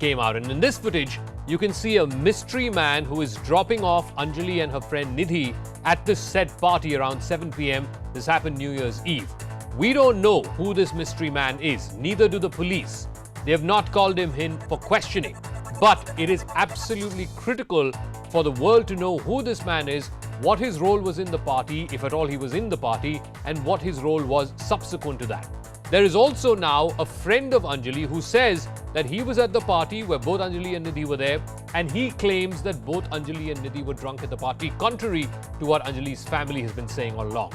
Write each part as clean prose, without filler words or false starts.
came out. And in this footage, you can see a mystery man who is dropping off Anjali and her friend Nidhi at this said party around 7 p.m. This happened New Year's Eve. We don't know who this mystery man is, neither do the police. They have not called him in for questioning. But it is absolutely critical for the world to know who this man is, what his role was in the party, if at all he was in the party, and what his role was subsequent to that. There is also now a friend of Anjali who says that he was at the party where both Anjali and Nidhi were there, and he claims that both Anjali and Nidhi were drunk at the party, contrary to what Anjali's family has been saying all along.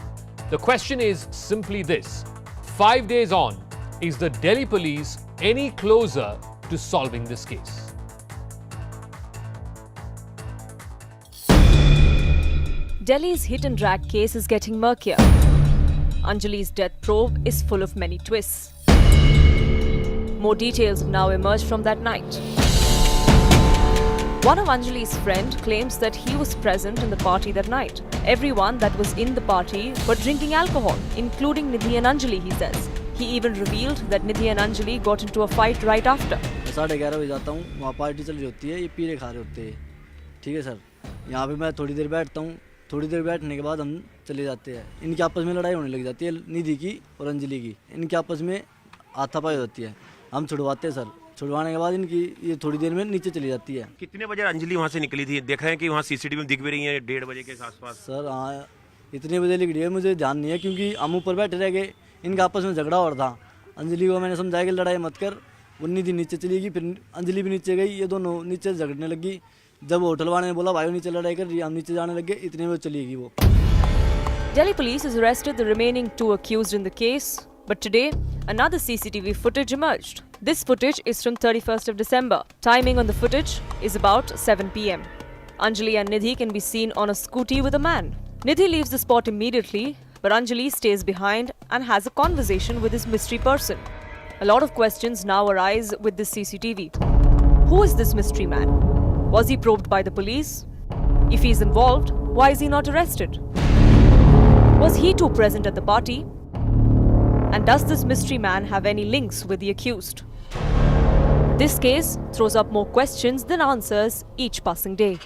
The question is simply this: 5 days on, is the Delhi police any closer to solving this case? Delhi's hit and drag case is getting murkier. Anjali's death probe is full of many twists. More details have now emerged from that night. One of Anjali's friends claims that he was present in the party that night. Everyone that was in the party were drinking alcohol, including Nidhi and Anjali, he says. He even revealed that Nidhi and Anjali got into a fight right after. 11:30 बजे जाता हूँ, वहाँ party चल रही होती है, ये पीरे खा रहे होते हैं, ठीक है सर। यहाँ पे मैं थोड़ी देर बैठता हूँ, थोड़ी देर बैठने के बाद हम चले जाते हैं। इनके आपस में लड़ाई होने लग जाती है, निधि की और अंजलि की। इनके आपस में हाथापाई होती है, हम छुड़वाते हैं सर। छुड़वाने के बाद इनकी ये थोड़ी देर में नीचे चली जाती है। कितने बजे अंजलि वहाँ से निकली थी? देख रहे हैं कि वहाँ सीसीटीवी में दिख भी रही है 1:30 बजे के आसपास। सर हाँ, इतने बजे निकली है मुझे ध्यान नहीं है, क्योंकि हम ऊपर बैठे रह गए। इनका आपस में झगड़ा हो रहा था। अंजलि को मैंने समझाया कि लड़ाई मत कर, वो निधि नीचे चली गई, फिर अंजलि भी नीचे गई, ये दोनों नीचे झगड़ने लगी। जब होटल वाले ने बोला भाई नीचे लड़ाई कर रही है, हम नीचे जाने लगे, इतने में चली गई वो। Delhi police has arrested the remaining 2 accused in the case, but today another CCTV footage emerged. This footage is from 31st of December. Timing on the footage is about 7 p.m. Anjali and Nidhi can be seen on a scooty with a man. Nidhi leaves the spot immediately, but Anjali stays behind and has a conversation with this mystery person. A lot of questions now arise with this CCTV. Who is this mystery man? Was he probed by the police? If he is involved, why is he not arrested? Was he too present at the party? And does this mystery man have any links with the accused? This case throws up more questions than answers each passing day.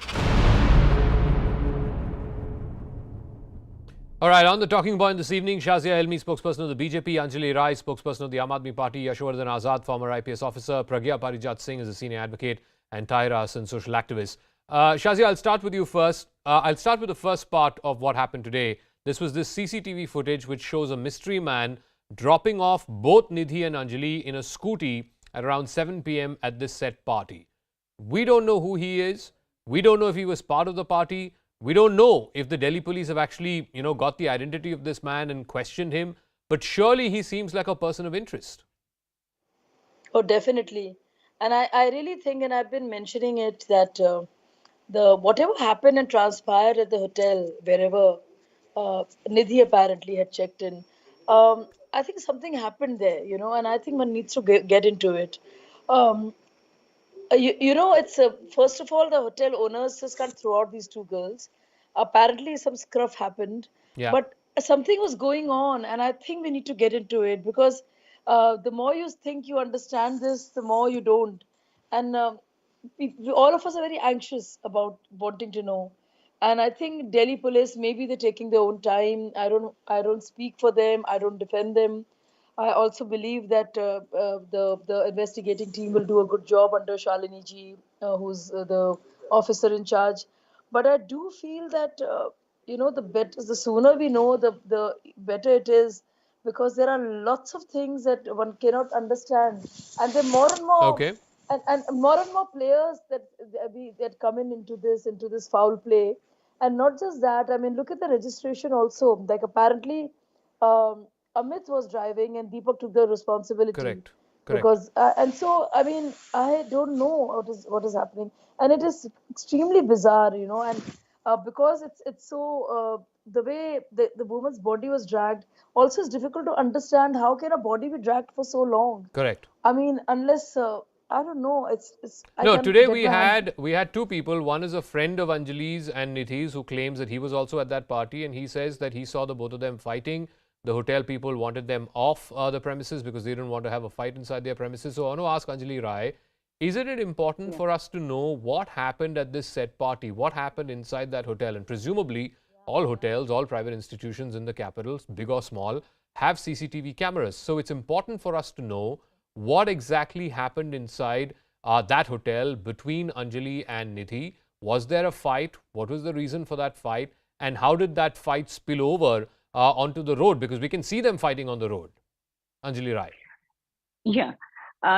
All right, on the talking point this evening, Shazia Elmi, spokesperson of the BJP, Anjali Rai, spokesperson of the Aam Aadmi Party, Yashwardhan Azad, former IPS officer, Pragya Parijat Singh is a senior advocate, and Tahir Hassan, social activist. Shazia, I'll start with you first. I'll start with the first part of what happened today. This was this CCTV footage which shows a mystery man dropping off both Nidhi and Anjali in a scooty at around 7 p.m. at this set party. We don't know who he is. We don't know if he was part of the party. We don't know if the Delhi police have actually, got the identity of this man and questioned him. But surely he seems like a person of interest. Oh, definitely. And I really think, and I've been mentioning it, that the whatever happened and transpired at the hotel, wherever Nidhi apparently had checked in, I think something happened there, and I think one needs to get into it. It's first of all, the hotel owners just can't throw out these two girls. Apparently, some scruff happened, but something was going on, and I think we need to get into it, because the more you think you understand this, the more you don't. And all of us are very anxious about wanting to know. And I think Delhi police, maybe they're taking their own time. I don't speak for them. I don't defend them. I also believe that the investigating team will do a good job under Shalini ji, who's the officer in charge. But I do feel that the sooner we know, the better it is, because there are lots of things that one cannot understand, and there are more and more. Okay. And more and more players that come into this foul play. And not just that, I mean, look at the registration also. Like, apparently, Amit was driving and Deepak took the responsibility. Correct. Because and so, I mean, I don't know what is happening, and it is extremely bizarre, and because it's so the way the woman's body was dragged. Also, it's difficult to understand how can a body be dragged for so long. Correct. I mean, unless I don't know. Today we had two people. One is a friend of Anjali's and Nidhi's who claims that he was also at that party, and he says that he saw the both of them fighting. The hotel people wanted them off the premises because they didn't want to have a fight inside their premises. So I want to ask Anjali Rai, isn't it important for us to know what happened at this said party? What happened inside that hotel? And presumably, all hotels, all private institutions in the capitals, big or small, have CCTV cameras. So it's important for us to know what exactly happened inside that hotel between Anjali and Nidhi. Was there a fight? What was the reason for that fight? And how did that fight spill over onto the road? Because we can see them fighting on the road. Anjali Rai. Yeah.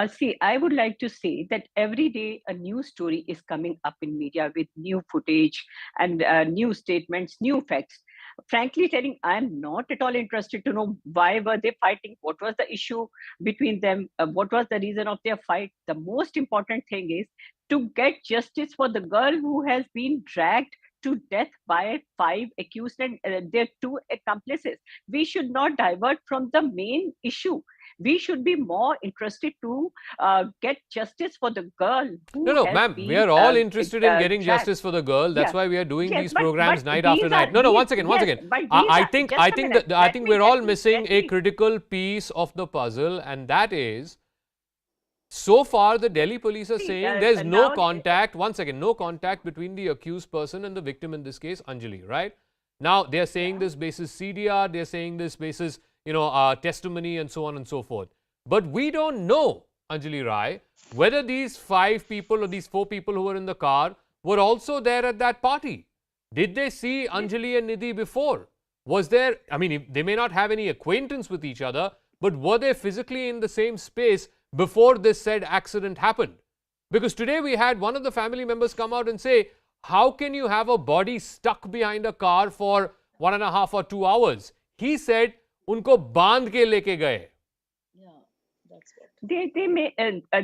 See, I would like to say that every day a new story is coming up in media with new footage and new statements, new facts. Frankly telling, I'm not at all interested to know why were they fighting, what was the issue between them, what was the reason of their fight. The most important thing is to get justice for the girl who has been dragged to death by 5 accused and their 2 accomplices. We should not divert from the main issue. We should be more interested to get justice for the girl who No, has ma'am, been we are all interested in getting dragged. justice for the girl. That's Yeah. why we are doing Yes, these programs night after these night. are No, these, once again. yes, but these I are, think, just I a think minute. that, I think we're all missing let a me- critical piece of the puzzle, and that is, so far the Delhi police are See, saying there's no now- contact. Once again, no contact between the accused person and the victim, in this case, Anjali. Right now, they are saying this basis CDR. They are saying this basis, testimony, and so on and so forth. But we don't know, Anjali Rai, whether these 5 people or these 4 people who were in the car were also there at that party. Did they see Anjali and Nidhi before? Was there, I mean, they may not have any acquaintance with each other, but were they physically in the same space before this said accident happened? Because today we had one of the family members come out and say, how can you have a body stuck behind a car for 1.5 or 2 hours? He said, unko बांध के लेके गए. Yeah, that's what. they may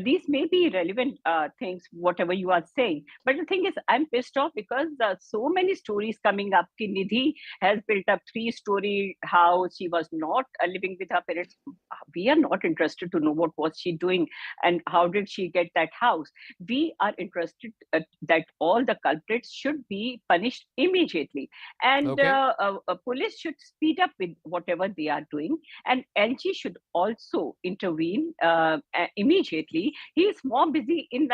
these may be relevant things, whatever you are saying, but the thing is I'm pissed off because so many stories coming up. Ki Nidhi has built a 3-story house. She was not living with her parents. We are not interested to know what was she doing and how did she get that house. We are interested that all the culprits should be punished immediately, and Okay. police should speed up with whatever they are doing, and LG should also intervene immediately. He is more busy in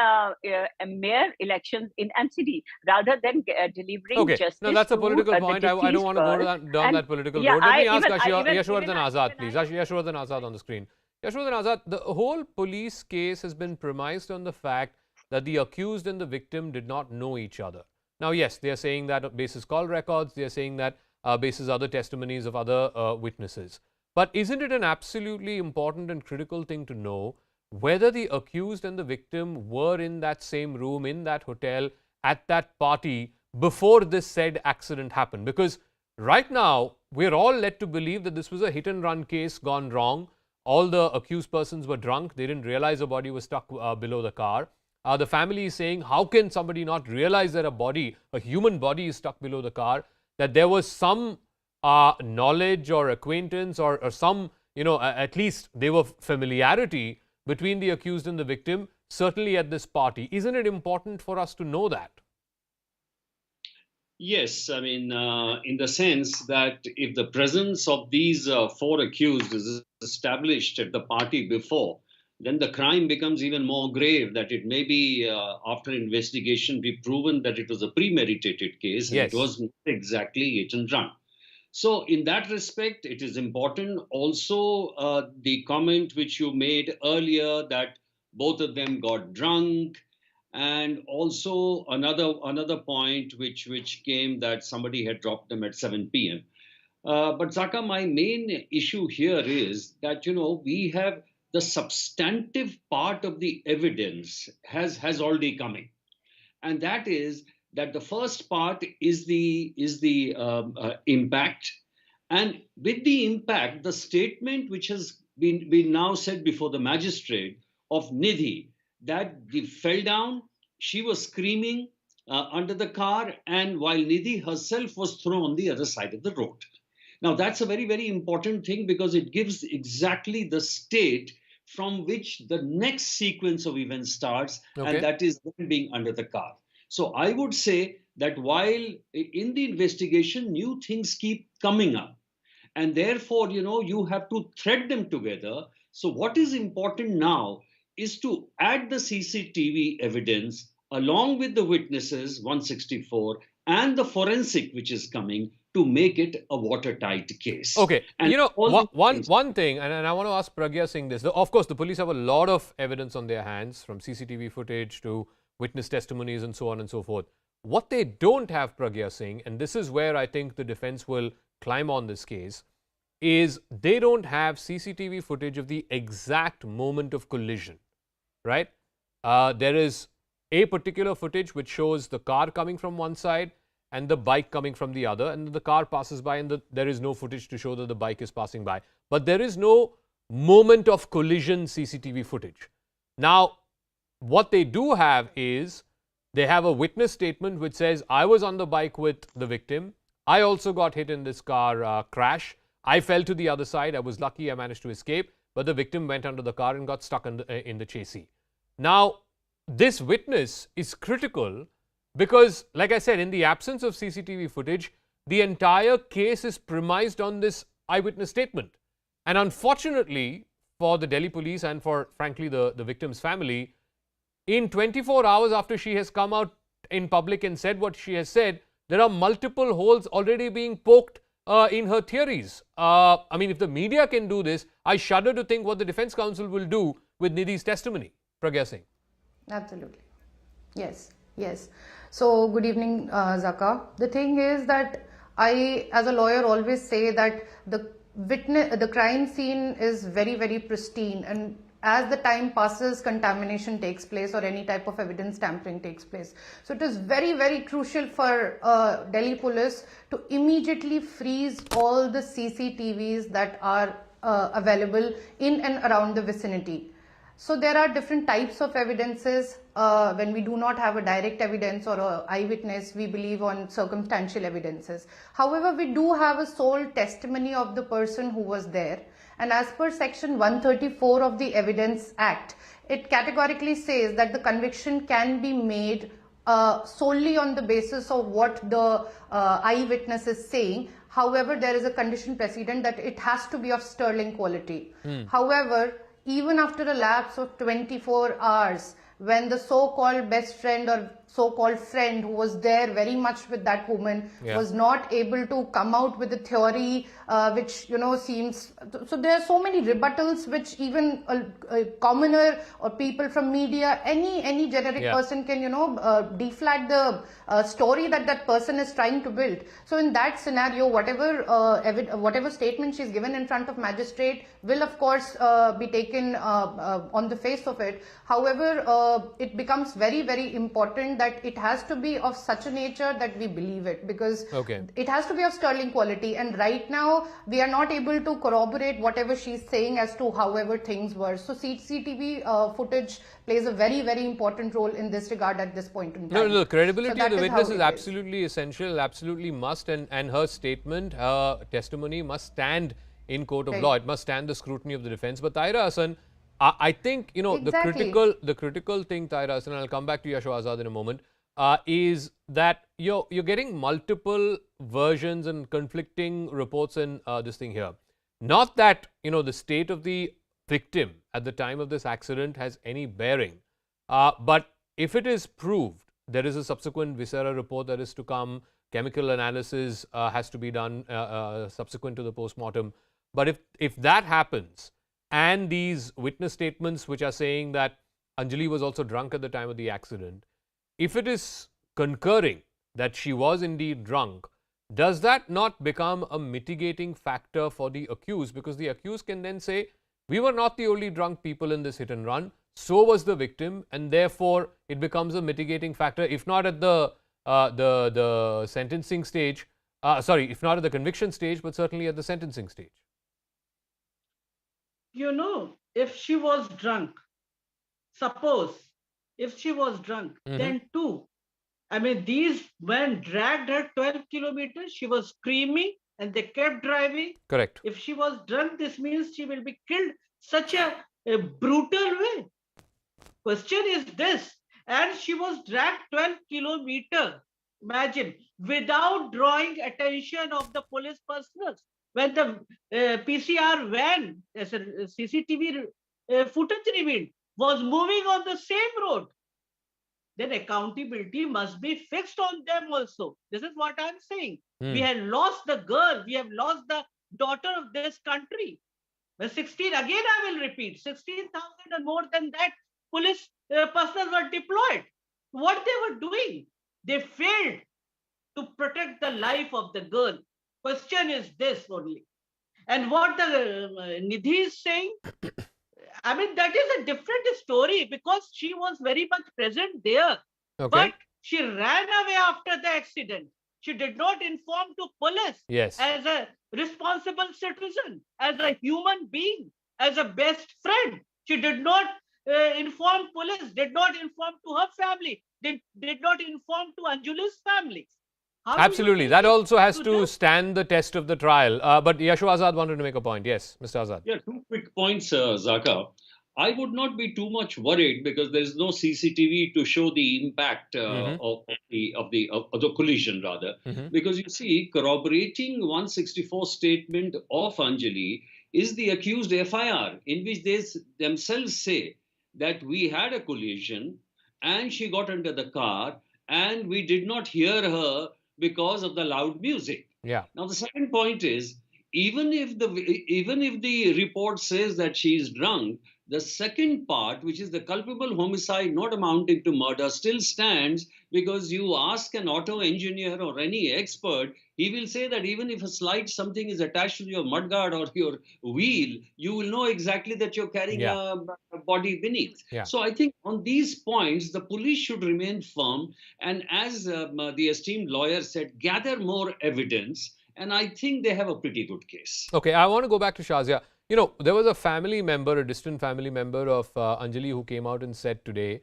mayor elections in MCD rather than delivering Okay, justice. no, that's a to, political the point. I don't want to go deceased down, girl. down And that political yeah, road. Let me ask even Yashwardhan Azad, even please. I- Yashwardhan Azad on the screen. Yashwardhan Azad, the whole police case has been premised on the fact that the accused and the victim did not know each other. Now, yes, they are saying that basis call records, they are saying that basis other testimonies of other witnesses. But isn't it an absolutely important and critical thing to know whether the accused and the victim were in that same room, in that hotel, at that party before this said accident happened? Because right now, we're all led to believe that this was a hit and run case gone wrong. All the accused persons were drunk. They didn't realize a body was stuck below the car. The family is saying, how can somebody not realize that a human body is stuck below the car? That there was some knowledge or acquaintance or some, at least there were familiarity between the accused and the victim, certainly at this party. Isn't it important for us to know that? Yes, I mean, in the sense that if the presence of these 4 accused is established at the party before, then the crime becomes even more grave. That it may be, after investigation, be proven that it was a premeditated case and Yes. it was not exactly hit and run. So, in that respect, it is important. Also, the comment which you made earlier that both of them got drunk, and also another point which came that somebody had dropped them at 7 p.m. But Zaka, my main issue here is that we have the substantive part of the evidence has already come in, and that is that the first part is the impact, and with the impact, the statement which has been now said before the magistrate of Nidhi that they fell down, she was screaming under the car, and while Nidhi herself was thrown on the other side of the road. Now, that's a very, very important thing because it gives exactly the state from which the next sequence of events starts, Okay. and that is them being under the car. So I would say that while in the investigation, new things keep coming up, and therefore, you have to thread them together. So what is important now is to add the CCTV evidence along with the witnesses 164 and the forensic which is coming to make it a watertight case. Okay, And all these things. one thing, and I want to ask Pragya Singh this. Of course, the police have a lot of evidence on their hands, from CCTV footage to witness testimonies and so on and so forth. What they don't have, Pragya Singh, and this is where I think the defense will climb on this case, is they don't have CCTV footage of the exact moment of collision, right? There is a particular footage which shows the car coming from one side and the bike coming from the other, and the car passes by, and there is no footage to show that the bike is passing by. But there is no moment of collision CCTV footage. Now, what they do have is they have a witness statement which says, I was on the bike with the victim. I also got hit in this car crash. I fell to the other side. I was lucky I managed to escape, but the victim went under the car and got stuck in the chassis. Now, this witness is critical because, like I said, in the absence of CCTV footage, the entire case is premised on this eyewitness statement. And unfortunately, for the Delhi police and for, frankly, the victim's family, in 24 hours after she has come out in public and said what she has said, there are multiple holes already being poked in her theories. I mean, if the media can do this, I shudder to think what the defense counsel will do with Nidhi's testimony. Pragya Singh. Absolutely. Yes, yes. So, good evening, Zaka. The thing is that I, as a lawyer, always say that the crime scene is very, very pristine, and as the time passes, contamination takes place or any type of evidence tampering takes place. So it is very, very crucial for Delhi police to immediately freeze all the CCTVs that are available in and around the vicinity. So there are different types of evidences. When we do not have a direct evidence or an eyewitness, we believe on circumstantial evidences. However, we do have a sole testimony of the person who was there. And as per section 134 of the Evidence Act, it categorically says that the conviction can be made solely on the basis of what the eyewitness is saying. However, there is a condition precedent that it has to be of sterling quality. However, even after a lapse of 24 hours, when the so-called best friend or so-called friend who was there very much with that woman was not able to come out with a theory which, you know, seems... So there are so many rebuttals which even a commoner or people from media, any generic person can, you know, deflate the story that that person is trying to build. So in that scenario, whatever statement she's given in front of magistrate will of course be taken on the face of it. However, it becomes very, very important that it has to be of such a nature that we believe it, because it has to be of sterling quality, and right now we are not able to corroborate whatever she's saying as to however things were. So CCTV footage plays a very, very important role in this regard at this point in time. No, the credibility of the witness is absolutely essential, absolutely must, and her statement, her testimony must stand in court of law. It must stand the scrutiny of the defense. But Taira Hassan, I think, you know, the critical thing, Taira Hassan, and I'll come back to Yasho Azad in a moment, is that you're getting multiple versions and conflicting reports in this thing here. Not that, you know, the state of the victim at the time of this accident has any bearing, but if it is proved, there is a subsequent viscera report that is to come, chemical analysis has to be done subsequent to the post-mortem. But if that happens, and these witness statements which are saying that Anjali was also drunk at the time of the accident, if it is concurring that she was indeed drunk, does that not become a mitigating factor for the accused? Because the accused can then say, we were not the only drunk people in this hit and run, so was the victim, and therefore it becomes a mitigating factor, if not at the sentencing stage, if not at the conviction stage, but certainly at the sentencing stage. You know, if she was drunk, suppose if she was drunk, then too, I mean, these men dragged her 12 kilometers, she was screaming and they kept driving. Correct. If she was drunk, this means she will be killed such a brutal way. Question is this, and she was dragged 12 kilometers, imagine, without drawing attention of the police personnel. When the PCR van, as a CCTV footage revealed, was moving on the same road, then accountability must be fixed on them also. This is what I'm saying. We have lost the girl, we have lost the daughter of this country. Well, 16, again I will repeat, 16,000 and more than that police personnel were deployed. What they were doing? They failed to protect the life of the girl. Question is this only. And what the Nidhi is saying, I mean, that is a different story because she was very much present there. Okay. But she ran away after the accident. She did not inform to police Yes. as a responsible citizen, as a human being, as a best friend. She did not inform police, did not inform to her family, did not inform to Anjuli's family. How do you Absolutely. take That it also has to that? stand the test of the trial. But Yashu Azad wanted to make a point. Yes, Mr. Azad. Yeah, two quick points, Zaka. I would not be too much worried because there is no CCTV to show the impact of the collision rather. Because you see, corroborating 164 statement of Anjali is the accused FIR, in which they themselves say that we had a collision and she got under the car and we did not hear her because of the loud music. Yeah. Now the second point is even if the report says that she is drunk, the second part, which is the culpable homicide not amounting to murder, still stands because you ask an auto engineer or any expert, he will say that even if a slight something is attached to your mudguard or your wheel, you will know exactly that you're carrying Yeah. a body beneath. Yeah. So I think on these points, the police should remain firm and, as the esteemed lawyer said, gather more evidence. And I think they have a pretty good case. Okay, I want to go back to Shazia. You know, there was a family member, a distant family member of Anjali who came out and said today,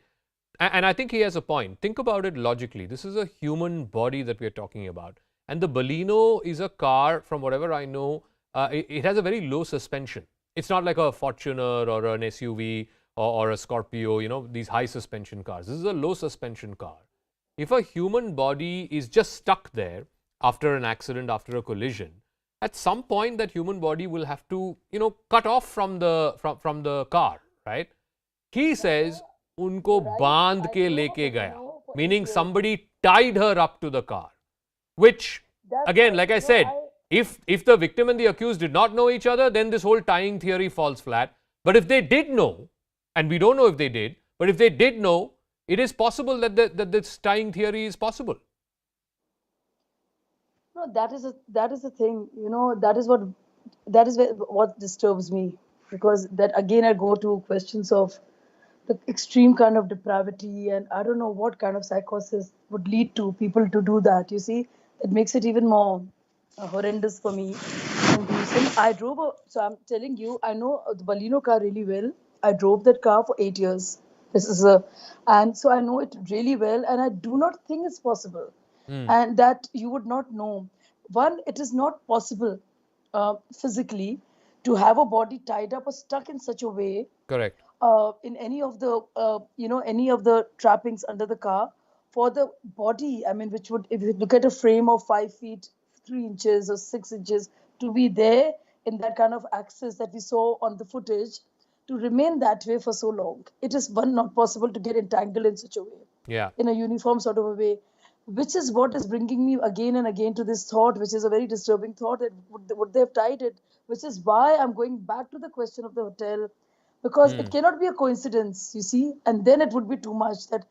and I think he has a point. Think about it logically. This is a human body that we are talking about. And the Baleno is a car, from whatever I know, it has a very low suspension. It's not like a Fortuner or an SUV or a Scorpio, you know, these high suspension cars. This is a low suspension car. If a human body is just stuck there after an accident, after a collision, at some point that human body will have to, you know, cut off from the car, right? He says, unko बांध के लेके गया, meaning somebody tied her up to the car, which again, like I said, if the victim and the accused did not know each other, then this whole tying theory falls flat. But if they did know, and we don't know if they did, but if they did know, it is possible that this tying theory is possible. No, that is the thing. You know, that is what disturbs me, because that again I go to questions of the extreme kind of depravity, and I don't know what kind of psychosis would lead to people to do that. You see, it makes it even more horrendous for me and gruesome. So I'm telling you, I know the Baleno car really well. I drove that car for 8 years. And so I know it really well, and I do not think it's possible, and that you would not know. One, it is not possible physically to have a body tied up or stuck in such a way Correct. in any of the any of the trappings under the car for the body. I mean, which would, if you look at a frame of 5 feet 3 inches or 6 inches, to be there in that kind of axis that we saw on the footage, to remain that way for so long, it is one, not possible to get entangled in such a way, Yeah. in a uniform sort of a way, which is what is bringing me again and again to this thought, which is a very disturbing thought, that would they have tied it, which is why I'm going back to the question of the hotel, because it cannot be a coincidence, you see, and then it would be too much that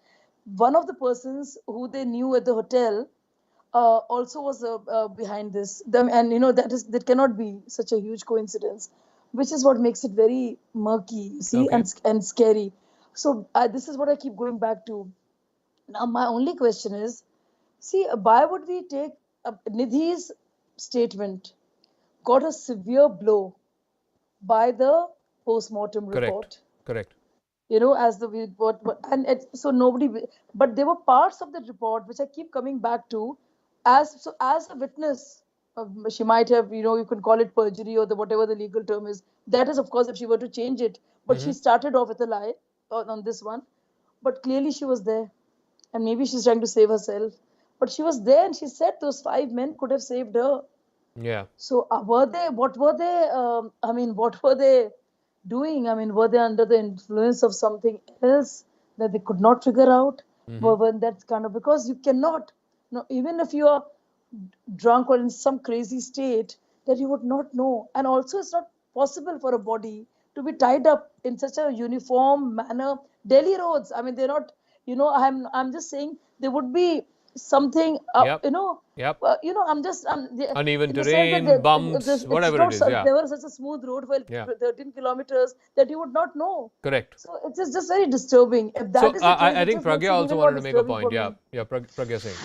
one of the persons who they knew at the hotel also was behind this. And you know, that cannot be such a huge coincidence, which is what makes it very murky, you see, Okay. and scary. So this is what I keep going back to. Now, my only question is, see, why would we take Nidhi's statement got a severe blow by the post-mortem report? Correct. You know, as the what and so nobody, but there were parts of the report which I keep coming back to, as a witness. She might have, you know, you can call it perjury or the whatever the legal term is. That is, of course, if she were to change it. But she started off with a lie on this one. But clearly she was there, and maybe she's trying to save herself. But she was there, and she said those 5 men could have saved her. Yeah. So what were they doing? I mean, were they under the influence of something else that they could not figure out? When that's kind of, because you cannot, no, even if you are drunk or in some crazy state, that you would not know. And also, it's not possible for a body to be tied up in such a uniform manner. Delhi roads, I mean, they're not, I'm just saying there would be something, Yep. Yep. Uneven in the sense that terrain, bumps, it's whatever it not is. Yeah. never such a smooth road for Yeah. 13 kilometers that you would not know. Correct. So it's just very disturbing. If that So is the case, I it think just makes Pragya it also even more wanted to make a disturbing point. for Yeah. me. Yeah. Pragya saying.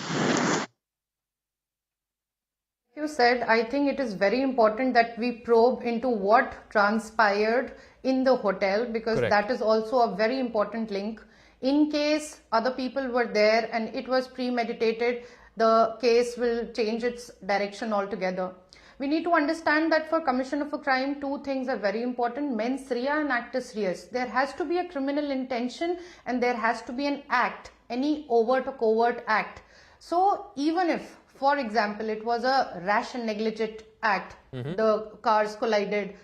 You said, I think it is very important that we probe into what transpired in the hotel, because Correct. that is also a very important link. In case other people were there and it was premeditated, the case will change its direction altogether. We need to understand that for commission of a crime, two things are very important: mens rea and actus reus. There has to be a criminal intention and there has to be an act, any overt or covert act. So even if, for example, it was a rash and negligent act, the car collided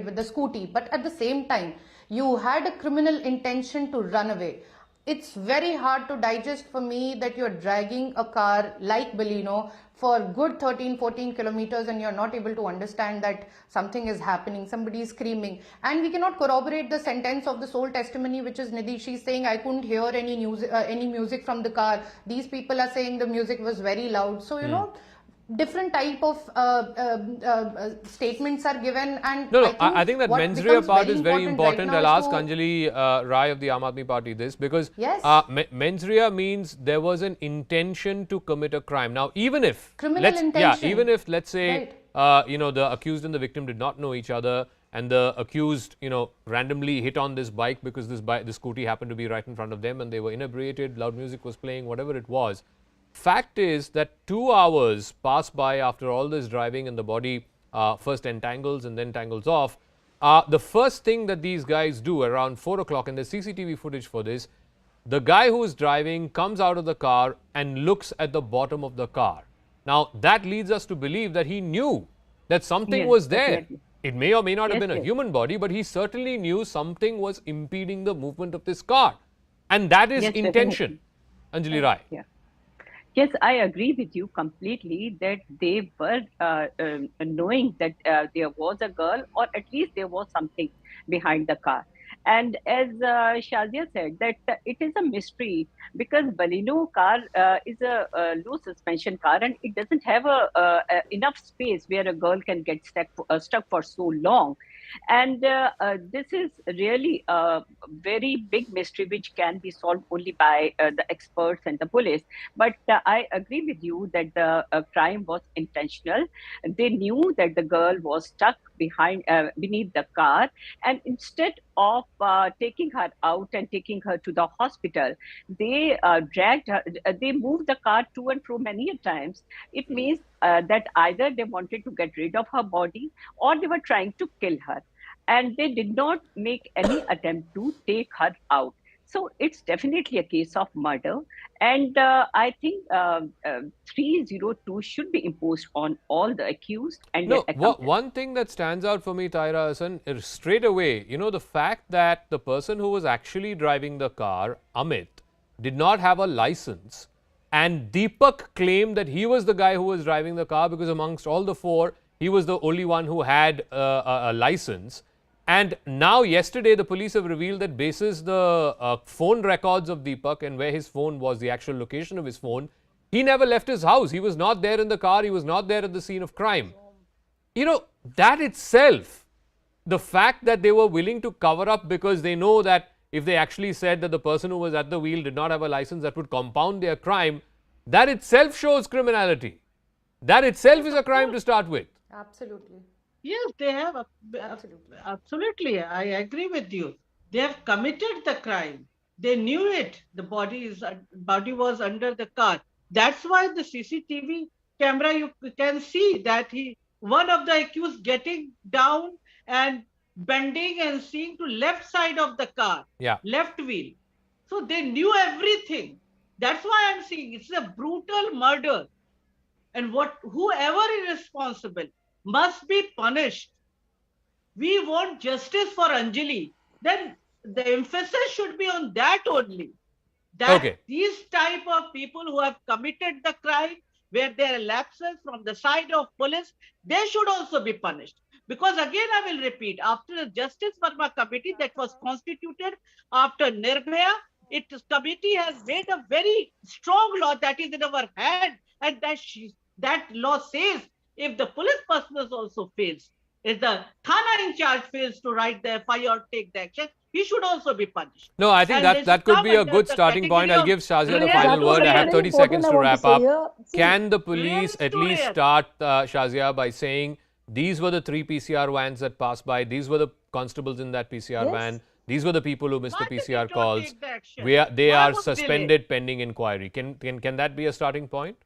with the scooty, but at the same time you had a criminal intention to run away. It's very hard to digest for me that you're dragging a car like Baleno for good 13-14 kilometers and you're not able to understand that something is happening, somebody is screaming. And we cannot corroborate the sentence of the sole testimony, which is Nidhi. She's saying, I couldn't hear any music from the car. These people are saying the music was very loud. So, different type of statements are given, and No, I think that mens rea part is very important. Right I'll ask Anjali Rai of the Aam Aadmi Party this, because Yes. Mens rea means there was an intention to commit a crime. Now, even if Criminal let's say the accused and the victim did not know each other, and the accused randomly hit on this bike because this scooty happened to be right in front of them, and they were inebriated, loud music was playing, whatever it was. Fact is that 2 hours pass by after all this driving, and the body first entangles and then tangles off. The first thing that these guys do around 4 o'clock, and there's CCTV footage for this, the guy who is driving comes out of the car and looks at the bottom of the car. Now, that leads us to believe that he knew that something was there. Definitely. It may or may not have been a Yes. human body, but he certainly knew something was impeding the movement of this car. And that is Yes, intention. Anjali Rai. Yeah. Yes, I agree with you completely that they were knowing that there was a girl, or at least there was something behind the car. And as Shazia said, that it is a mystery, because Baleno car is a low suspension car, and it doesn't have enough space where a girl can get stuck for so long. And this is really a very big mystery which can be solved only by the experts and the police. But I agree with you that the crime was intentional. They knew that the girl was stuck beneath the car, and instead of taking her out and taking her to the hospital, they dragged her. They moved the car to and fro many times. It means that either they wanted to get rid of her body, or they were trying to kill her, and they did not make any attempt to take her out. So it's definitely a case of murder, and I think 302 should be imposed on all the accused and their accomplices. One thing that stands out for me, Taira Hassan, is straight away, the fact that the person who was actually driving the car, Amit, did not have a license, and Deepak claimed that he was the guy who was driving the car because amongst all the four, he was the only one who had a license. And now, yesterday, the police have revealed that basis the phone records of Deepak and where his phone was, the actual location of his phone, he never left his house. He was not there in the car. He was not there at the scene of crime. That itself, the fact that they were willing to cover up because they know that if they actually said that the person who was at the wheel did not have a license, that would compound their crime, that itself shows criminality. That itself is a crime to start with. Absolutely. Yes, they have. Absolutely. I agree with you. They have committed the crime. They knew it. The body was under the car. That's why the CCTV camera, you can see that one of the accused getting down and bending and seeing to left side of the car, left wheel. So they knew everything. That's why I'm saying it's a brutal murder. And whoever is responsible must be punished. we want justice for Anjali, then the emphasis should be on that only. That Okay. these type of people who have committed the crime, where there are lapses from the side of police, they should also be punished. Because again, I will repeat, after the Justice Verma committee that was constituted after Nirbhaya, its committee has made a very strong law that is in our hand, and that law says if the police personnel also fails, if the Thana in charge fails to write the FIR or take the action, he should also be punished. No, I think And they that should could come be a under good the starting point. category I'll of give Shazia the real final word. I have stories. 30 seconds to wrap up. See, Can the police real at least story. start, Shazia, by saying these were the 3 PCR vans that passed by, these were the constables in that PCR Yes. van, these were the people who missed Why the did PCR it not calls. take the action? They Why are was delay? suspended pending inquiry. Can that be a starting point?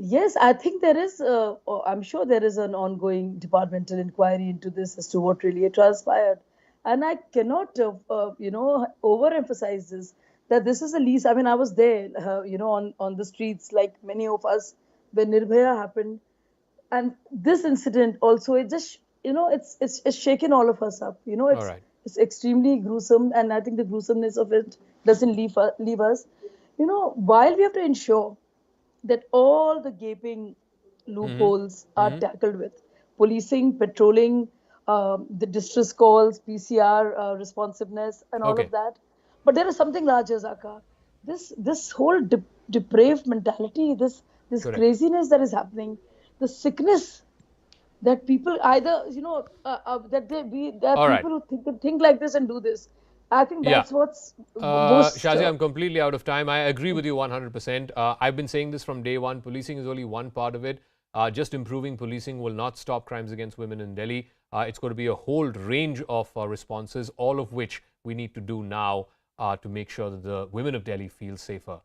yes, I think there is, I'm sure there is an ongoing departmental inquiry into this as to what really transpired. And I cannot, overemphasize this, that this is the least, I mean, I was there, on the streets like many of us when Nirbhaya happened. And this incident also, it just, it's shaken all of us up. All right. It's extremely gruesome. And I think the gruesomeness of it doesn't leave us. While we have to ensure that all the gaping loopholes are tackled with policing, patrolling, the distress calls, PCR responsiveness, and all Okay. of that. But there is something larger, Zaka. This whole depraved mentality, this Correct. craziness that is happening, the sickness that people either that there All are right. people who think like this and do this. I think Yeah. that's what's most. Shazia, I'm completely out of time. I agree with you 100%. I've been saying this from day one. Policing is only one part of it. Just improving policing will not stop crimes against women in Delhi. It's going to be a whole range of responses, all of which we need to do now to make sure that the women of Delhi feel safer.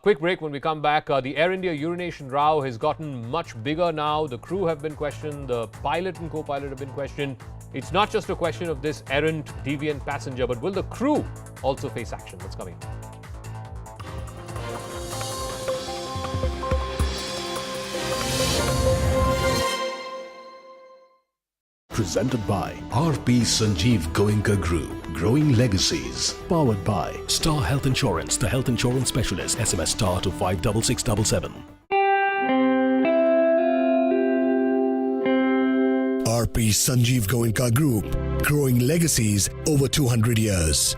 Quick break. When we come back, the Air India urination row has gotten much bigger now. The crew have been questioned. The pilot and co-pilot have been questioned. It's not just a question of this errant, deviant passenger, but will the crew also face action? That's coming. Presented by RP Sanjeev Goenka Group. Growing Legacies. Powered by Star Health Insurance, the health insurance specialist. SMS STAR to 56677. RP Sanjeev Goenka Group. Growing legacies over 200 years.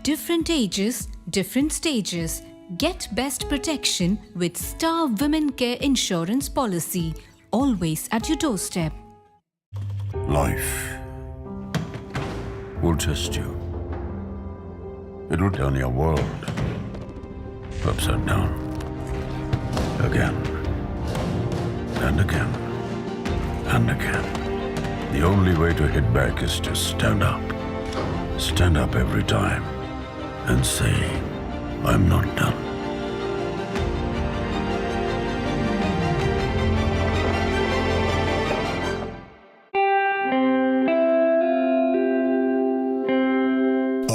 Different ages, different stages. Get best protection with Star Women Care Insurance Policy. Always at your doorstep. Life will test you. It will turn your world upside down. Again. And again. And again. The only way to hit back is to stand up. Stand up every time. And say, I'm not done.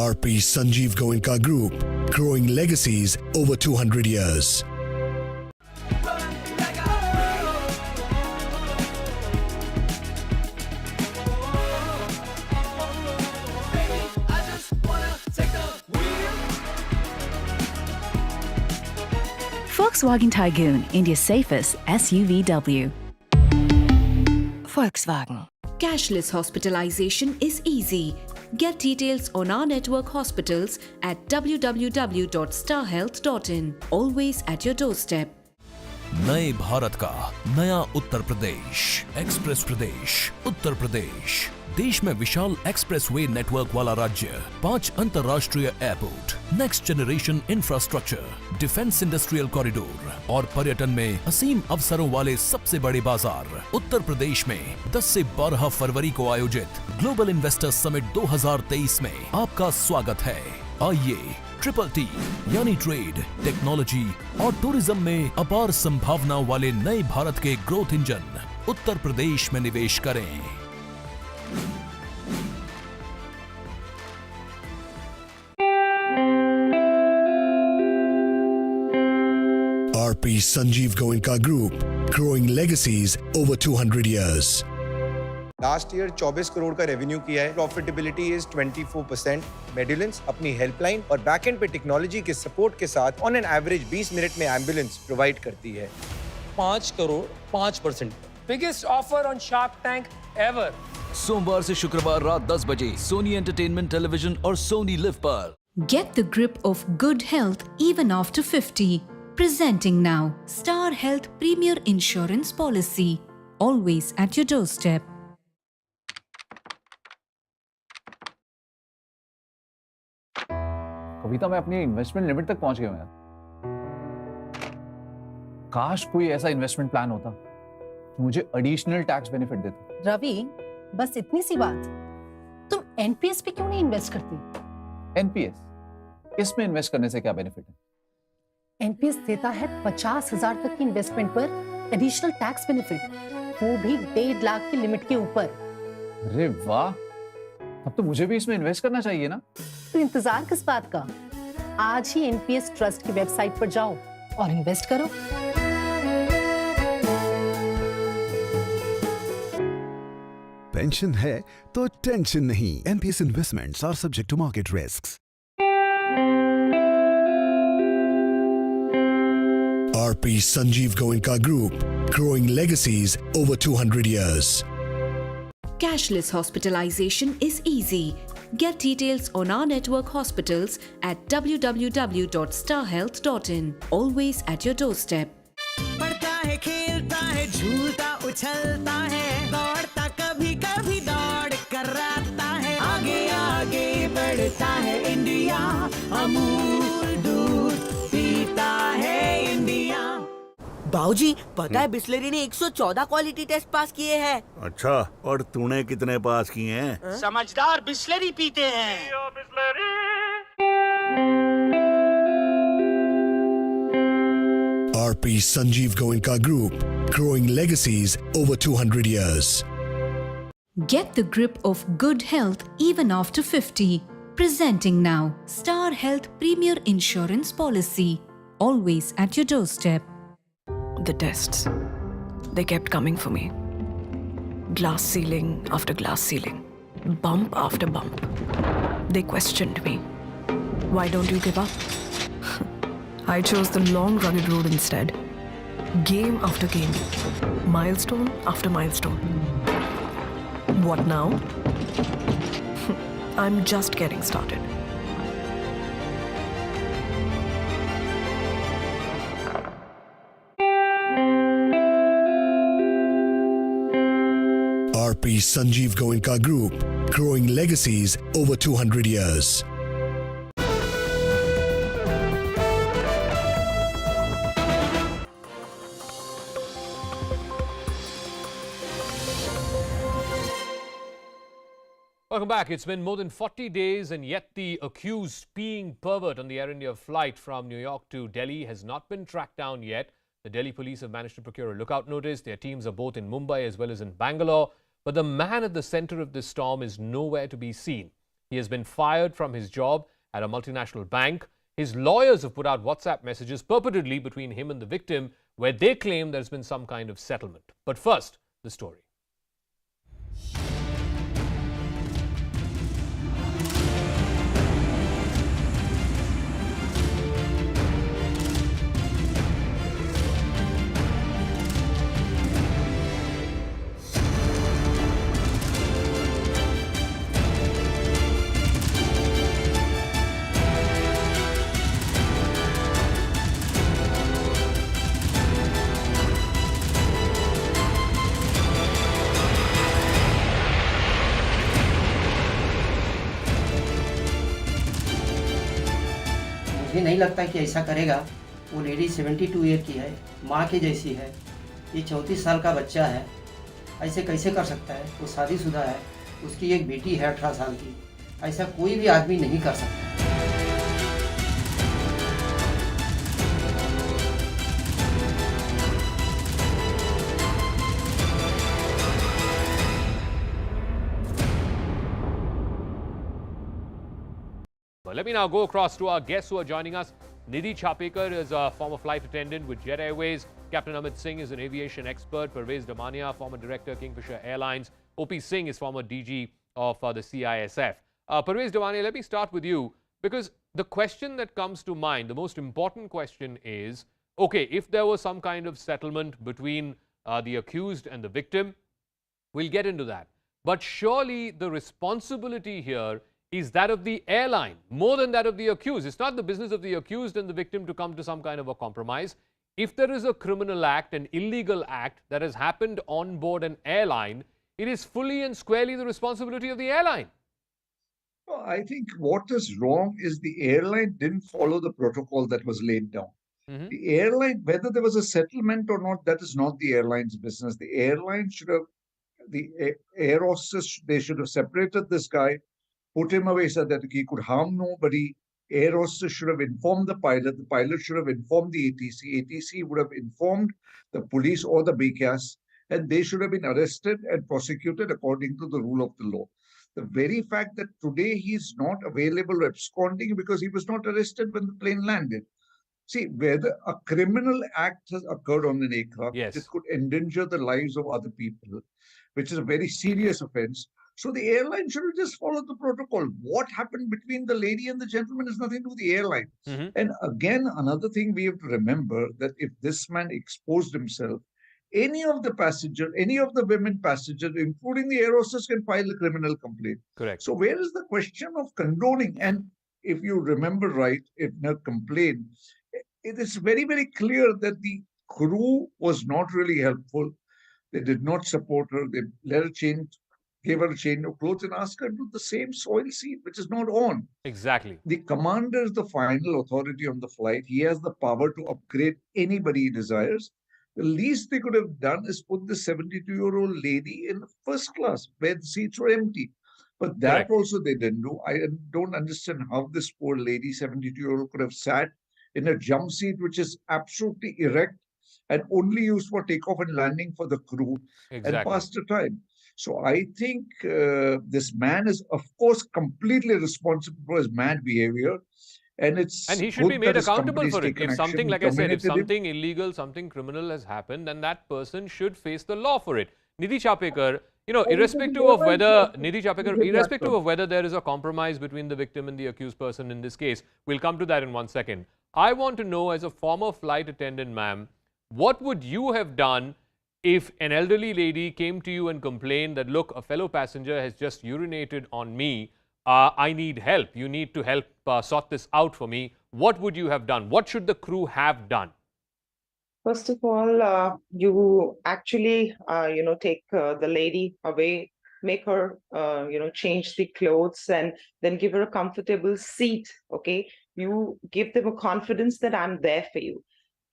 RP Sanjeev Goenka Group. Growing legacies over 200 years. Volkswagen Tiguan, India's safest SUVW. Volkswagen. Cashless hospitalization is easy. Get details on our network hospitals at www.starhealth.in. Always at your doorstep. नए भारत का नया Uttar Pradesh, express प्रदेश, उत्तर प्रदेश। देश में विशाल expressway network वाला राज्य, 5 अंतर्राष्ट्रीय airport, next generation infrastructure, defence industrial corridor और पर्यटन में असीम अवसरों वाले सबसे बड़े बाजार। उत्तर प्रदेश में 10 से 12 फरवरी को आयोजित ग्लोबल इन्वेस्टर्स समिट 2023 में आपका स्वागत है। आइए TTT यानी ट्रेड, टेक्नोलॉजी और टूरिज्म में अपार संभावनाओं वाले नए भारत के ग्रोथ इंजन उत्तर प्रदेश में निवेश करें। RP Sanjeev Goenka Group. Growing legacies over 200 years. Last year 24 crore का रेवेन्यू किया है। Profitability is 24%। मेडुलेंस अपनी हेल्पलाइन और बैकएंड पे टेक्नोलॉजी के सपोर्ट के साथ ऑन एन एवरेज 20 मिनट में एम्बुलेंस प्रोवाइड करती है। 5 crore 5%। Biggest offer on shark tank ever. सोमवार से शुक्रवार रात 10 बजे सोनी एंटरटेनमेंट टेलीविजन और सोनी लिव पर। Get the grip of good health even after 50. Presenting now Star Health Premier Insurance Policy. Always at your doorstep. कविता, मैं अपनी इन्वेस्टमेंट लिमिट तक पहुंच गया हूं यार। काश कोई ऐसा इन्वेस्टमेंट प्लान होता जो मुझे एडिशनल टैक्स बेनिफिट देता। रवि, बस इतनी सी बात, तुम एनपीएस पे क्यों नहीं इन्वेस्ट करते? एनपीएस, इसमें इन्वेस्ट करने से क्या बेनिफिट है? एनपीएस देता है 50,000 तक की इन्वेस्टमेंट पर एडिशनल टैक्स बेनिफिट, वो भी 1.5 लाख की लिमिट के ऊपर। अरे वाह, अब तो मुझे भी इसमें इन्वेस्ट करना चाहिए ना। तो इंतजार किस बात का? आज ही एनपीएस ट्रस्ट की वेबसाइट पर जाओ और इन्वेस्ट करो। पेंशन है तो टेंशन नहीं। NPS investments are subject to market risks. RP Sanjeev Goenka Group, growing legacies over 200 years. Cashless hospitalization is easy. Get details on our network hospitals at www.starhealth.in. Always at your doorstep. पढ़ता है, खेलता है, झूलता उछलता है, दौड़ता कभी कभी दौड़ कराता है, आगे आगे बढ़ता है इंडिया, अमूल दूध पीता है इंडिया। बाबूजी, पता है बिस्लेरी ने 114 क्वालिटी टेस्ट पास किए हैं। अच्छा, और तूने कितने पास किए हैं? समझदार बिस्लेरी पीते हैं। RP Sanjeev Goenka Group, growing legacies over 200 years. Get the grip of good health even after 50. Presenting now Star Health Premier Insurance Policy. Always at your doorstep. The tests, they kept coming for me. Glass ceiling after glass ceiling, bump after bump. They questioned me. Why don't you give up? I chose the long rugged road instead. Game after game, milestone after milestone. What now? I'm just getting started. RP Sanjeev Goenka Group, growing legacies over 200 years. Welcome back. It's been more than 40 days and yet the accused peeing pervert on the Air India flight from New York to Delhi has not been tracked down yet. The Delhi police have managed to procure a lookout notice. Their teams are both in Mumbai as well as in Bangalore. But the man at the center of this storm is nowhere to be seen. He has been fired from his job at a multinational bank. His lawyers have put out WhatsApp messages purportedly between him and the victim where they claim there's been some kind of settlement. But first, the story. मुझे नहीं लगता कि ऐसा करेगा। वो lady 72 year की है, माँ के जैसी है, ये 34 साल का बच्चा है, ऐसे कैसे कर सकता है? वो शादीशुदा है, उसकी एक बेटी है 18 साल की, ऐसा कोई भी आदमी नहीं कर सकता। Well, let me now go across to our guests who are joining us. Nidhi Chapekar is a former flight attendant with Jet Airways. Captain Amit Singh is an aviation expert. Parvez Damania, former director, Kingfisher Airlines. O.P. Singh is former DG of the CISF. Parvez Dawane, let me start with you, because the question that comes to mind, the most important question is, okay, if there was some kind of settlement between the accused and the victim, we'll get into that. But surely the responsibility here is that of the airline, more than that of the accused. It's not the business of the accused and the victim to come to some kind of a compromise. If there is a criminal act, an illegal act that has happened on board an airline, it is fully and squarely the responsibility of the airline. Well, I think what is wrong is the airline didn't follow the protocol that was laid down. The airline, whether there was a settlement or not, that is not the airline's business. The airline should have, the air hostess, they should have separated this guy, put him away so that he could harm nobody. Air hostess should have informed the pilot should have informed the ATC, ATC would have informed the police or the BCAS, and they should have been arrested and prosecuted according to the rule of the law. The very fact that today he is not available or absconding because he was not arrested when the plane landed. See, whether a criminal act has occurred on an aircraft, it could endanger the lives of other people, which is a very serious offense. So the airline should have just followed the protocol. What happened between the lady and the gentleman has nothing to do with the airline. And again, another thing we have to remember, that if this man exposed himself, any of the passengers, any of the women passengers, including the air hostess, can file a criminal complaint. Correct. So where is the question of condoning? And if you remember right, in a complaint, it is very, very clear that the crew was not really helpful. They did not support her. They let her change, gave her a change of clothes and asked her to do the same soil seat, which is not on. Exactly. The commander is the final authority on the flight. He has the power to upgrade anybody he desires. The least they could have done is put the 72-year-old lady in first class where the seats were empty. But that also they didn't do. I don't understand how this poor lady, 72-year-old, could have sat in a jump seat which is absolutely erect and only used for takeoff and landing for the crew and passed the time. So I think this man is, of course, completely responsible for his mad behavior. And he should be made accountable for it. If something, like I said, if something illegal, something criminal has happened, then that person should face the law for it. Nidhi Chapekar, you know, irrespective of whether there is a compromise between the victim and the accused person in this case, we'll come to that in 1 second. I want to know, as a former flight attendant, ma'am, what would you have done if an elderly lady came to you and complained that, look, a fellow passenger has just urinated on me, I need help, you need to help sort this out for me? What would you have done? What should the crew have done? First of all, you actually, take the lady away, make her, change the clothes and then give her a comfortable seat, okay? You give them a confidence that I'm there for you.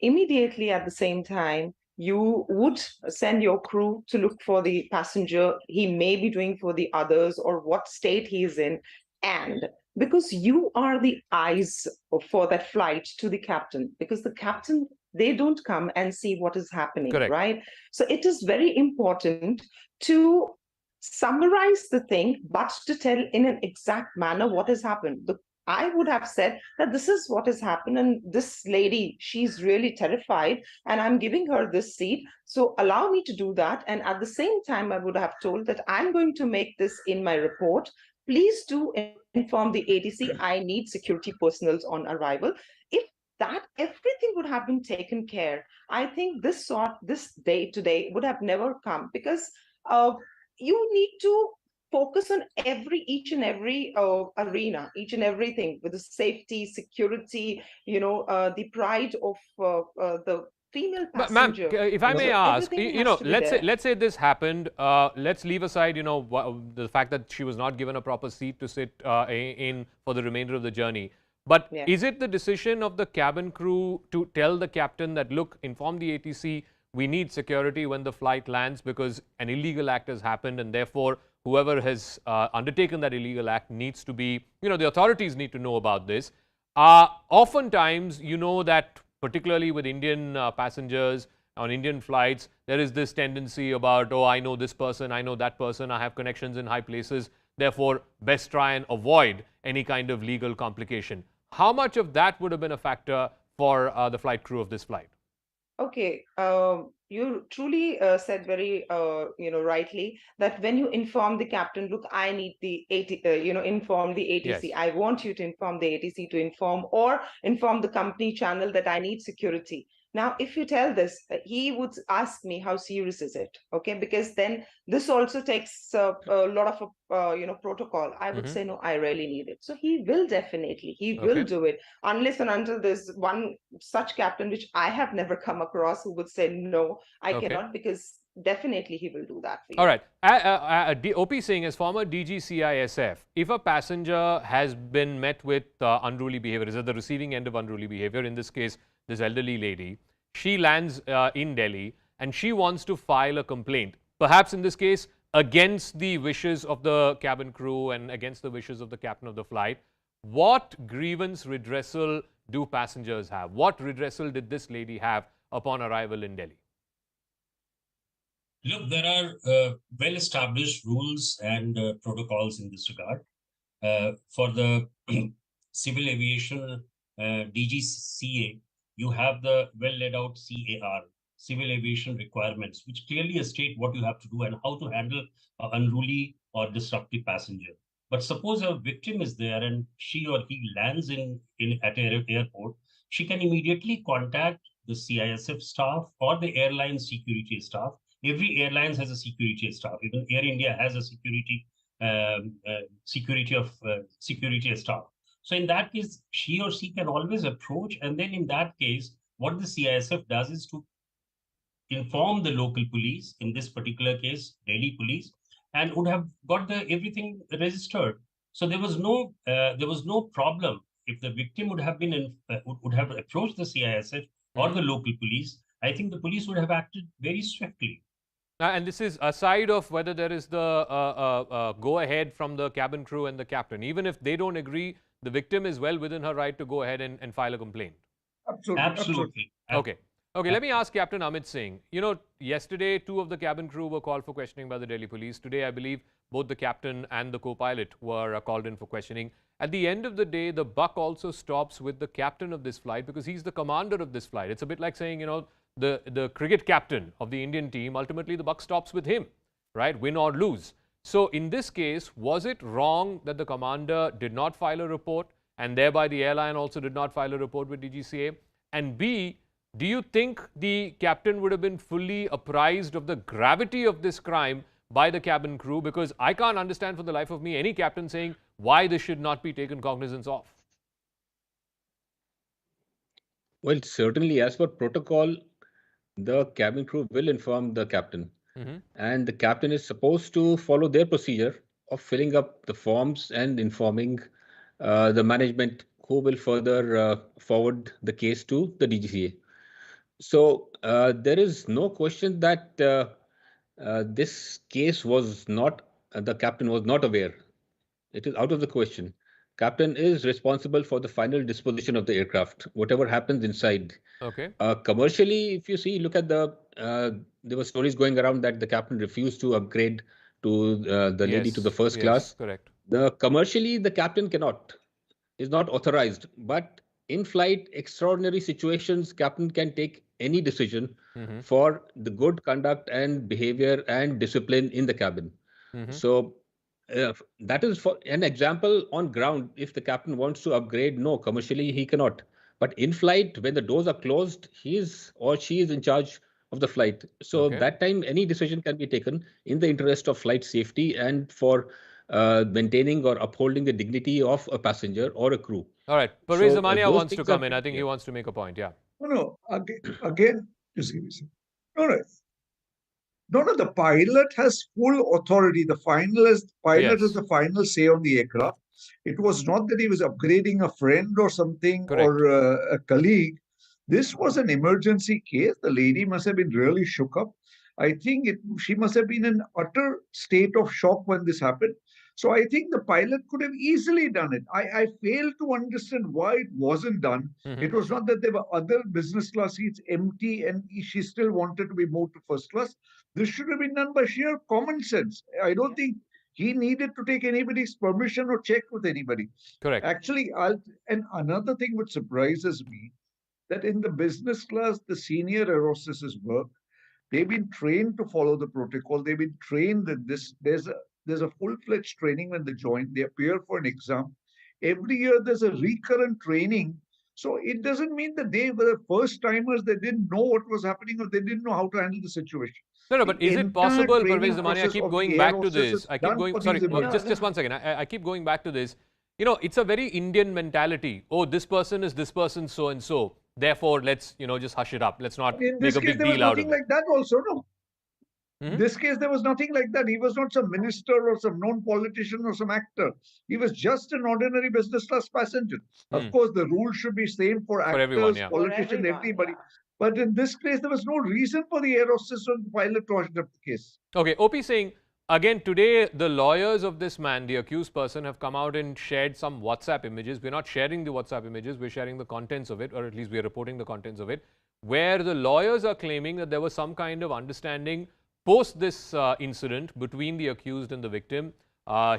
Immediately at the same time, you would send your crew to look for the passenger he may be doing for the others or what state he is in. And because you are the eyes for that flight to the captain, because the captain, they don't come and see what is happening, right? So it is very important to summarize the thing, but to tell in an exact manner what has happened. I would have said that this is what has happened, and this lady, she's really terrified, and I'm giving her this seat. So allow me to do that. And at the same time, I would have told that I'm going to make this in my report. Please do inform the ATC. I need security personnel on arrival. If that everything would have been taken care, I think this day today would have never come, because you need to focus on each and every arena, each and everything, with the safety, security, the pride of the female passenger. Ma'am, if I may ask, let's say this happened. Let's leave aside, the fact that she was not given a proper seat to sit in for the remainder of the journey. But is it the decision of the cabin crew to tell the captain that, look, inform the ATC, we need security when the flight lands because an illegal act has happened, and therefore whoever has undertaken that illegal act needs to be, the authorities need to know about this. Oftentimes, that particularly with Indian passengers on Indian flights, there is this tendency about, oh, I know this person, I know that person, I have connections in high places, therefore best try and avoid any kind of legal complication. How much of that would have been a factor for the flight crew of this flight? Okay, you truly said very, rightly that when you inform the captain, look, I need the inform the ATC. Yes. I want you to inform the ATC to inform or inform the company channel that I need security. Now, if you tell this, he would ask me how serious is it? Okay, because then this also takes a lot of protocol. I would say no, I really need it. So he will definitely, he will Okay. do it unless and until there's one such captain which I have never come across who would say no, I Okay. cannot, because definitely he will do that for you. All right. OP Singh, as former DGCISF, if a passenger has been met with unruly behavior, is at the receiving end of unruly behavior, in this case, this elderly lady, she lands in Delhi and she wants to file a complaint, perhaps in this case, against the wishes of the cabin crew and against the wishes of the captain of the flight. What grievance redressal do passengers have? What redressal did this lady have upon arrival in Delhi? Look, there are well-established rules and protocols in this regard. For the civil aviation DGCA, you have the well-laid-out CAR, civil aviation requirements, which clearly state what you have to do and how to handle an unruly or disruptive passenger. But suppose a victim is there and she or he lands at an airport, she can immediately contact the CISF staff or the airline security staff. Every airline has a security staff. Even Air India has a security staff. So in that case, she or she can always approach, and then in that case, what the CISF does is to inform the local police, in this particular case, Delhi police, and would have got everything registered. So there was no problem if the victim would have would have approached the CISF or the local police. I think the police would have acted very swiftly. And this is aside of whether there is the go-ahead from the cabin crew and the captain. Even if they don't agree, the victim is well within her right to go ahead and file a complaint. Absolutely. Okay. Okay, let me ask Captain Amit Singh. You know, yesterday, 2 of the cabin crew were called for questioning by the Delhi police. Today, I believe both the captain and the co-pilot were called in for questioning. At the end of the day, the buck also stops with the captain of this flight because he's the commander of this flight. It's a bit like saying, you know, the cricket captain of the Indian team, ultimately the buck stops with him, right? Win or lose. So in this case, was it wrong that the commander did not file a report and thereby the airline also did not file a report with DGCA? And B, do you think the captain would have been fully apprised of the gravity of this crime by the cabin crew? Because I can't understand for the life of me any captain saying why this should not be taken cognizance of. Well, certainly, as per protocol, the cabin crew will inform the captain. And the captain is supposed to follow their procedure of filling up the forms and informing the management who will further forward the case to the DGCA. So there is no question that this case was not, the captain was not aware. It is out of the question. Captain is responsible for the final disposition of the aircraft, whatever happens inside. Okay. Commercially, if you see, look at there were stories going around that the captain refused to upgrade to the lady to the first class. Correct. Commercially, the captain is not authorized, but in flight, extraordinary situations, captain can take any decision for the good conduct and behavior and discipline in the cabin. So that is for an example on ground. If the captain wants to upgrade, no, commercially he cannot. But in flight, when the doors are closed, he is or she is in charge of the flight. So that time, any decision can be taken in the interest of flight safety and for maintaining or upholding the dignity of a passenger or a crew. All right. Parvez Zamania wants to come in. I think he wants to make a point. Yeah. No, again, just give me a second. No, the pilot has full authority. The pilot has the final say on the aircraft. It was not that he was upgrading a friend or something or a colleague. This was an emergency case. The lady must have been really shook up. I think she must have been in utter state of shock when this happened. So I think the pilot could have easily done it. I fail to understand why it wasn't done. It was not that there were other business class seats empty and she still wanted to be moved to first class. This should have been done by sheer common sense. I don't think he needed to take anybody's permission or check with anybody. Correct. Actually, and another thing which surprises me that in the business class, the senior air hostesses work. They've been trained to follow the protocol. They've been trained that there's a full-fledged training when they join. They appear for an exam. Every year there's a recurrent training. So it doesn't mean that they were the first timers, they didn't know what was happening or they didn't know how to handle the situation. No, but The is it entire possible, training Parvez Zamani, I process keep of the going air back to hostess this. is I keep done going, for sorry, these emergencies. just 1 second. I keep going back to this. You know, it's a very Indian mentality. Oh, this person is this person so and so. Therefore, let's, just hush it up. Let's not In make this a case, big there was deal out nothing of it. like that also, no? Mhm. This case, there was nothing like that. He was not some minister or some known politician or some actor. He was just an ordinary business class passenger. Of course, the rules should be same for For everyone, actors, yeah. politicians, everybody. But in this case, there was no reason for the air hostess to file a charge of the case. Okay, OP Singh, again, today the lawyers of this man, the accused person, have come out and shared some WhatsApp images. We're not sharing the WhatsApp images, we're sharing the contents of it, or at least we're reporting the contents of it, where the lawyers are claiming that there was some kind of understanding post this incident between the accused and the victim.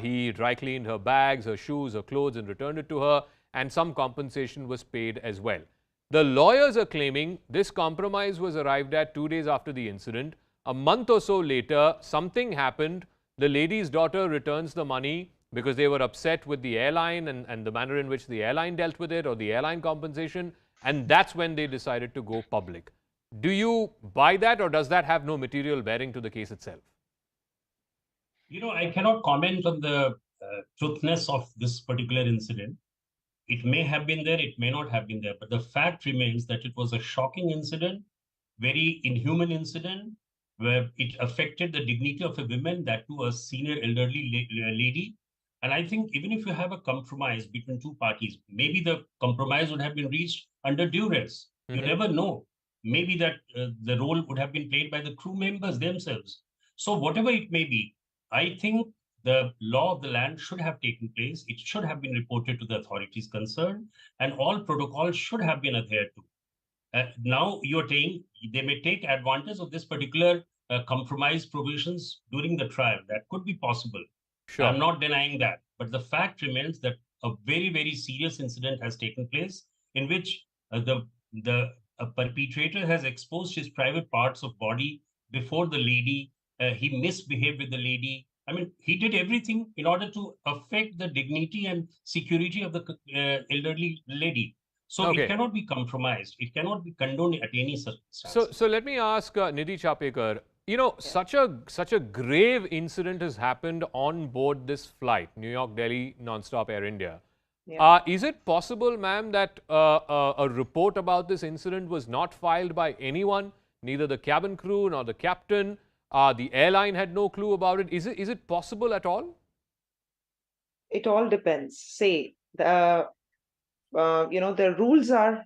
He dry cleaned her bags, her shoes, her clothes and returned it to her, and some compensation was paid as well. The lawyers are claiming this compromise was arrived at 2 days after the incident. A month or so later, something happened. The lady's daughter returns the money because they were upset with the airline and the manner in which the airline dealt with it, or the airline compensation. And that's when they decided to go public. Do you buy that, or does that have no material bearing to the case itself? I cannot comment on the truthness of this particular incident. It may have been there, it may not have been there. But the fact remains that it was a shocking incident, very inhuman incident, where it affected the dignity of a woman, that too a senior elderly lady. And I think even if you have a compromise between two parties, maybe the compromise would have been reached under duress. You never know. Maybe that the role would have been played by the crew members themselves. So whatever it may be, I think the law of the land should have taken place. It should have been reported to the authorities concerned, and all protocols should have been adhered to. Now you're saying they may take advantage of this particular compromise provisions during the trial. That could be possible. Sure. I'm not denying that. But the fact remains that a very, very serious incident has taken place in which a perpetrator has exposed his private parts of body before the lady. He misbehaved with the lady. I mean, he did everything in order to affect the dignity and security of the elderly lady. So Okay. it cannot be compromised. It cannot be condoned at any circumstance. So let me ask Nidhi Chapekar, such a grave incident has happened on board this flight, New York, Delhi, non-stop Air India. Yeah. Is it possible, ma'am, that a report about this incident was not filed by anyone, neither the cabin crew nor the captain? The airline had no clue about it. Is it possible at all? It all depends. Say, the rules are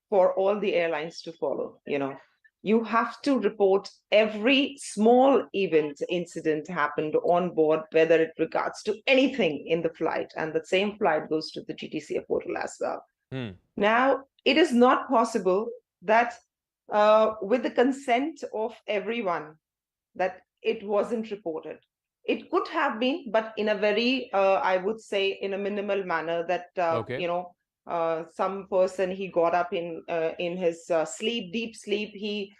for all the airlines to follow. You have to report every small incident happened on board, whether it regards to anything in the flight, and the same flight goes to the GTCA portal as well. Now, it is not possible that with the consent of everyone, that it wasn't reported. It could have been, but in a very, I would say, in a minimal manner, that Okay. some person, he got up in his deep sleep. He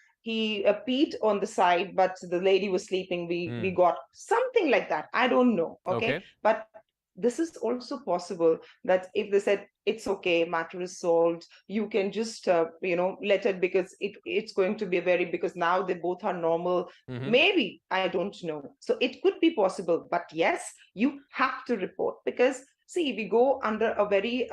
peed on the side, but the lady was sleeping. We got something like that. I don't know. Okay, but this is also possible that if they said it's okay, matter is solved, you can just let it, because it's going to be because now they both are normal. Maybe, I don't know. So it could be possible, but yes, you have to report, because see, we go under a very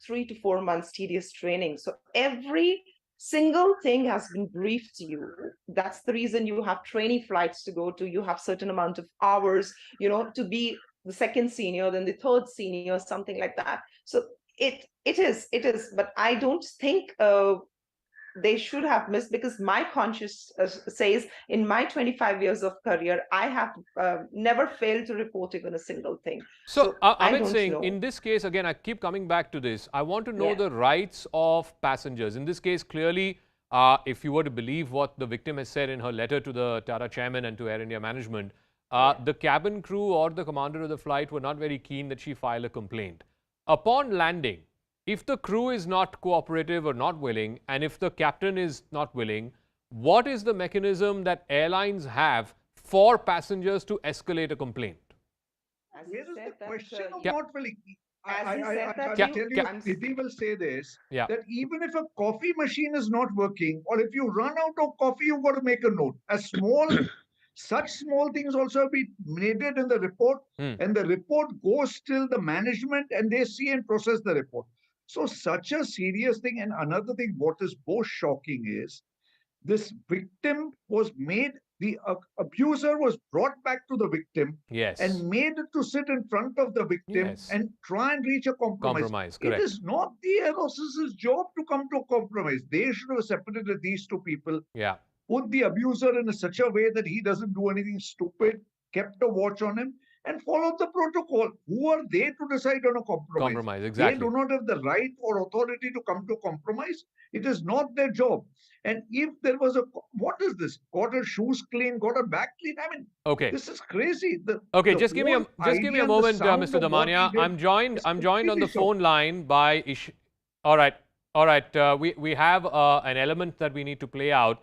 3 to 4 months tedious training. So every single thing has been briefed to you. That's the reason you have training flights to go to. You have certain amount of hours, to be the second senior, then the third senior, something like that. So it is, but I don't think they should have missed, because my conscience says in my 25 years of career, I have never failed to report even a single thing. So I Amit don't Singh, know. in this case, again, I keep coming back to this. I want to know Yeah. the rights of passengers. In this case, clearly, if you were to believe what the victim has said in her letter to the Tata chairman and to Air India management, the cabin crew or the commander of the flight were not very keen that she file a complaint. Upon landing, if the crew is not cooperative or not willing, and if the captain is not willing, what is the mechanism that airlines have for passengers to escalate a complaint? Where is the question of Yeah. not willing? As he said that I'll you- tell you, I'm- Nidhi will say this, Yeah. that even if a coffee machine is not working, or if you run out of coffee, you've got to make a note. Such small things also be needed in the report, and the report goes till the management, and they see and process the report. So such a serious thing. And another thing, what is most shocking is, this victim was made, the abuser was brought back to the victim, Yes. and made to sit in front of the victim Yes. and try and reach a compromise. Compromise, It correct. is not the air hostess's job to come to a compromise. They should have separated these two people, Yeah. put the abuser in such a way that he doesn't do anything stupid, kept a watch on him, and followed the protocol. Who are they to decide on a compromise? Compromise, exactly. They do not have the right or authority to come to compromise. It is not their job. And if there was what is this? Got her shoes clean, got her back clean. I mean, Okay. this is crazy. Okay, The just give me whole a idea and the moment, sound Mr. of what he Damania. did I'm joined is on the completely phone line by All right. We have an element that we need to play out.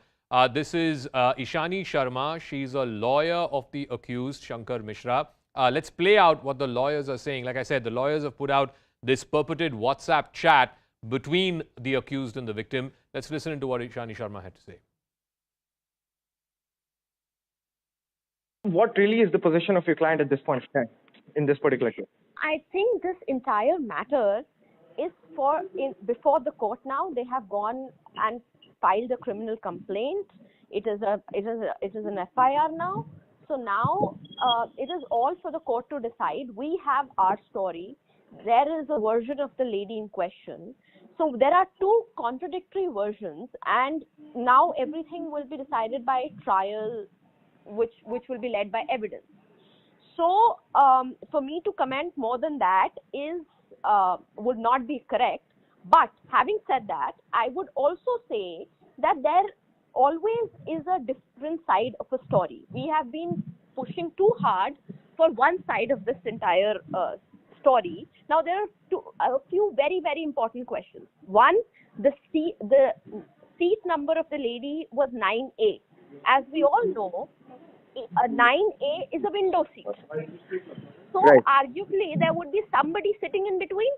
This is Ishani Sharma. She's a lawyer of the accused, Shankar Mishra. Let's play out what the lawyers are saying. Like I said, the lawyers have put out this purported WhatsApp chat between the accused and the victim. Let's listen to what Ishani Sharma had to say. What really is the position of your client at this point in this particular case? I think this entire matter is before the court now. They have gone and filed a criminal complaint. It is an FIR now. So now it is all for the court to decide. We have our story. There is a version of the lady in question. So there are two contradictory versions, and now everything will be decided by trial, which will be led by evidence. So for me to comment more than that would not be correct. But having said that, I would also say that there always is a different side of a story. We have been pushing too hard for one side of this entire story. Now there are a few very, very important questions. One, the seat number of the lady was 9A. As we all know, a 9A is a window seat. So arguably there would be somebody sitting in between.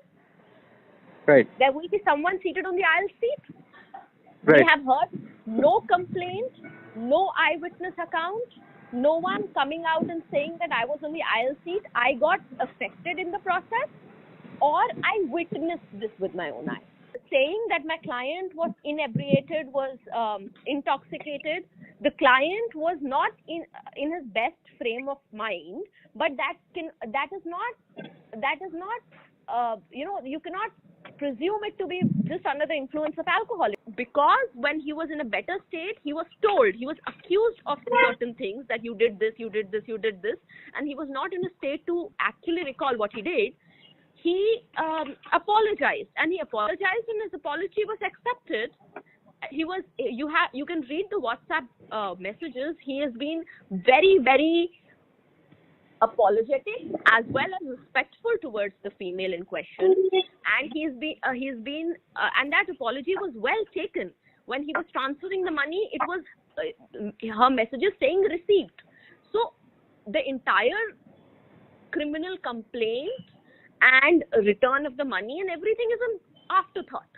Right. There will be someone seated on the aisle seat. Right. We have heard no complaint, no eyewitness account, no one coming out and saying that I was on the aisle seat, I got affected in the process, or I witnessed this with my own eyes. Saying that my client was inebriated, was intoxicated, the client was not in his best frame of mind, but that is not you cannot presume it to be just under the influence of alcohol, because when he was in a better state, he was accused of certain things, that you did this, and he was not in a state to actually recall what he did. He apologized, and his apology was accepted. You can read the WhatsApp messages. He has been very, very apologetic as well as respectful towards the female in question, and and that apology was well taken. When he was transferring the money, it was her messages saying received. So the entire criminal complaint and return of the money and everything is an afterthought.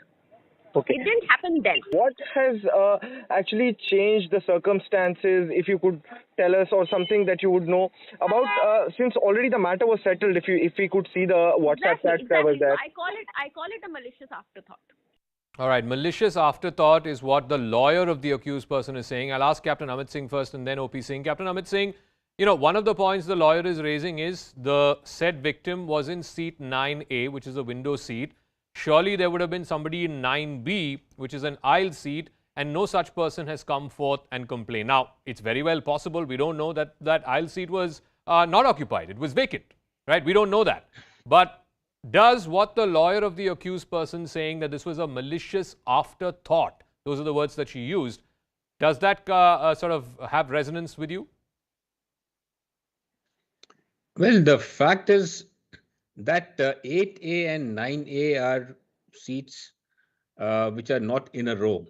Okay. It didn't happen then. What has actually changed the circumstances, if you could tell us, or something that you would know about, since already the matter was settled, if we could see the WhatsApp chat that was there? So I call it a malicious afterthought. All right, malicious afterthought is what the lawyer of the accused person is saying. I'll ask Captain Amit Singh first and then OP Singh. Captain Amit Singh, one of the points the lawyer is raising is the said victim was in seat 9A, which is a window seat. Surely there would have been somebody in 9B, which is an aisle seat, and no such person has come forth and complained. Now, it's very well possible. We don't know that that aisle seat was not occupied. It was vacant, right? We don't know that. But does what the lawyer of the accused person saying that this was a malicious afterthought, those are the words that she used, does that sort of have resonance with you? Well, the fact is that 8A and 9A are seats which are not in a row.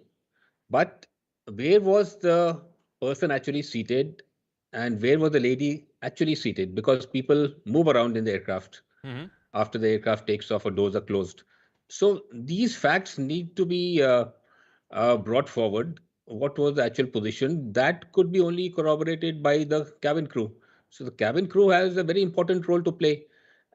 But where was the person actually seated and where was the lady actually seated? Because people move around in the aircraft after the aircraft takes off or doors are closed. So these facts need to be brought forward. What was the actual position? That could be only corroborated by the cabin crew. So the cabin crew has a very important role to play.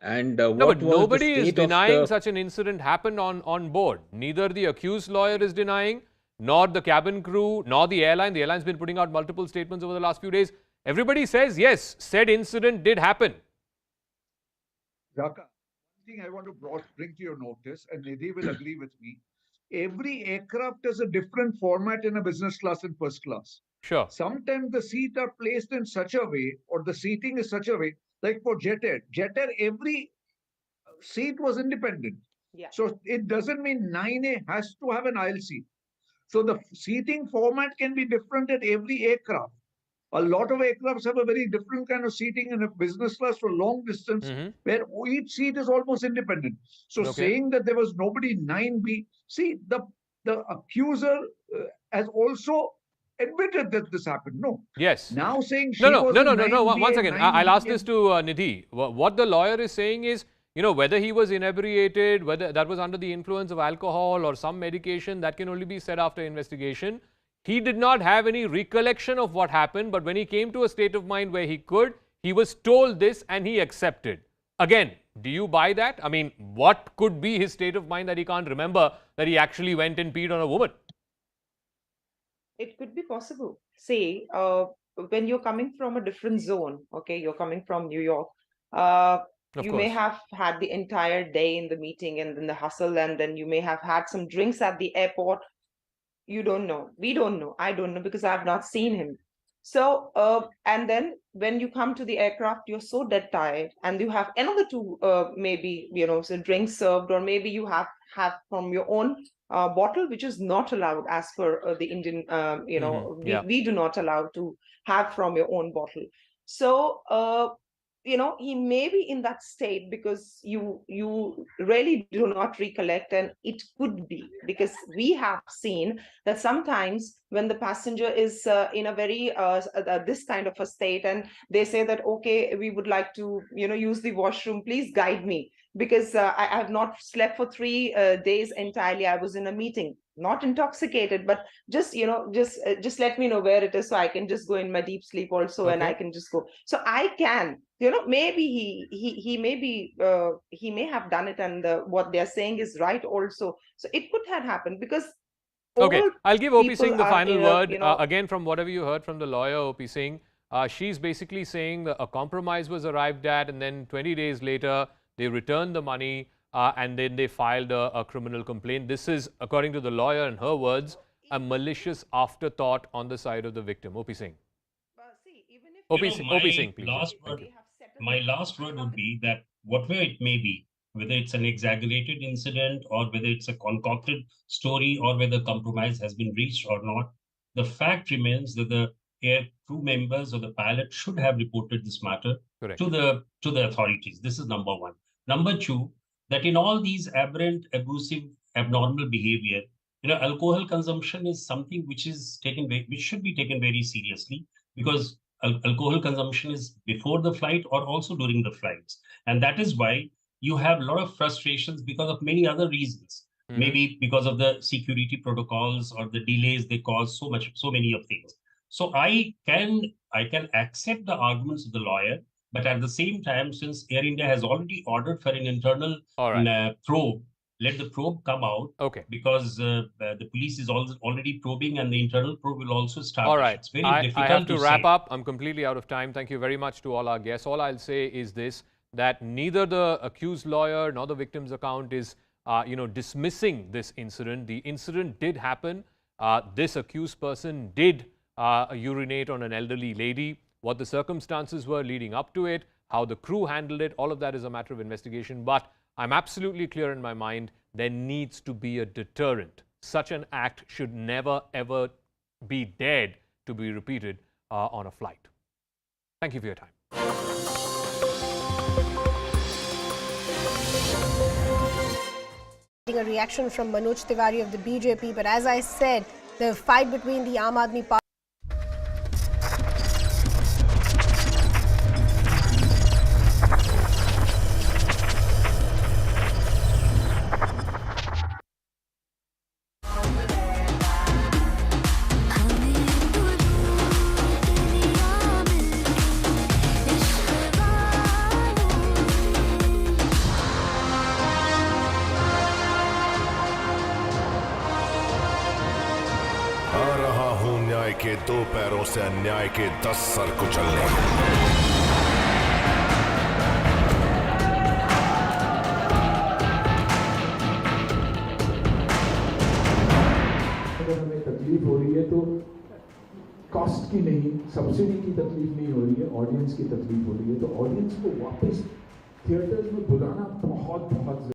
And No, what but was the nobody is state of denying the... such an incident happened on board. Neither the accused lawyer is denying, nor the cabin crew, nor the airline. The airline's been putting out multiple statements over the last few days. Everybody says, yes, said incident did happen. Zaka, one thing I want to bring to your notice, and Nidhi will agree with me, every aircraft has a different format in a business class and first class. Sure. Sometimes the seats are placed in such a way, or the seating is such a way, like for Jet Air, every seat was independent. Yeah. So it doesn't mean 9A has to have an aisle seat. So the seating format can be different at every aircraft. A lot of aircrafts have a very different kind of seating in a business class for long distance, where each seat is almost independent. So saying that there was nobody 9B, see, the accuser has also admitted that this happened. No. Yes. Now saying she No. was One second. I'll ask 9B this to Nidhi. What the lawyer is saying is, whether he was inebriated, whether that was under the influence of alcohol or some medication, that can only be said after investigation. He did not have any recollection of what happened, but when he came to a state of mind where he could, he was told this and he accepted. Again, do you buy that? I mean, what could be his state of mind that he can't remember that he actually went and peed on a woman? It could be possible. Say, when you're coming from a different zone, okay, you're coming from New York, you may have had the entire day in the meeting and in the hustle, and then you may have had some drinks at the airport. You don't know. We don't know. I don't know because I've not seen him. So, and then when you come to the aircraft, you're so dead tired, and you have another two, maybe, some drinks served, or maybe you have from your own bottle, which is not allowed as per the Indian, we do not allow to have from your own bottle. So, he may be in that state because you really do not recollect, and it could be because we have seen that sometimes when the passenger is in a very this kind of a state, and they say that, okay, we would like to use the washroom, please guide me, because I have not slept for 3 days entirely. I was in a meeting, not intoxicated, but just just let me know where it is so I can just go in my deep sleep also, and I can just go. So I can, maybe he may be he may have done it, and what they're saying is right also. So it could have happened because okay, I'll give OP Singh the final word. Again, from whatever you heard from the lawyer, OP Singh, she's basically saying that a compromise was arrived at, and then 20 days later they returned the money, and then they filed a criminal complaint. This is, according to the lawyer and her words, a malicious afterthought on the side of the victim. OP Singh. OP Singh, please. My last word would be that whatever it may be, whether it's an exaggerated incident or whether it's a concocted story or whether compromise has been reached or not, the fact remains that the air crew members or the pilot should have reported this matter to the authorities. This is number one. Number two, that in all these aberrant, abusive, abnormal behavior, alcohol consumption is something which should be taken very seriously, because alcohol consumption is before the flight or also during the flights. And that is why you have a lot of frustrations because of many other reasons. Maybe because of the security protocols or the delays they cause, so many of things. So I can accept the arguments of the lawyer, but at the same time, since Air India has already ordered for an internal probe, let the probe come out. Okay. Because the police is already probing, and the internal probe will also start. All right. It's very difficult I have to wrap say. up. I'm completely out of time. Thank you very much to all our guests. All I'll say is this, that neither the accused lawyer nor the victim's account is, dismissing this incident. The incident did happen. This accused person did urinate on an elderly lady. What the circumstances were leading up to it, how the crew handled it, all of that is a matter of investigation. But I'm absolutely clear in my mind, there needs to be a deterrent. Such an act should never, ever be dared to be repeated on a flight. Thank you for your time. A reaction from Manoj Tiwari of the BJP, but as I said, the fight between the Aam Aadmi Party के दो पैरों से अन्याय के 10 sir कुचलने। अगर हमें तकलीफ हो रही है तो कॉस्ट की नहीं, सब्सिडी की तकलीफ नहीं हो रही है, ऑडियंस की तकलीफ हो रही है। तो ऑडियंस को वापस थिएटर्स में बुलाना बहुत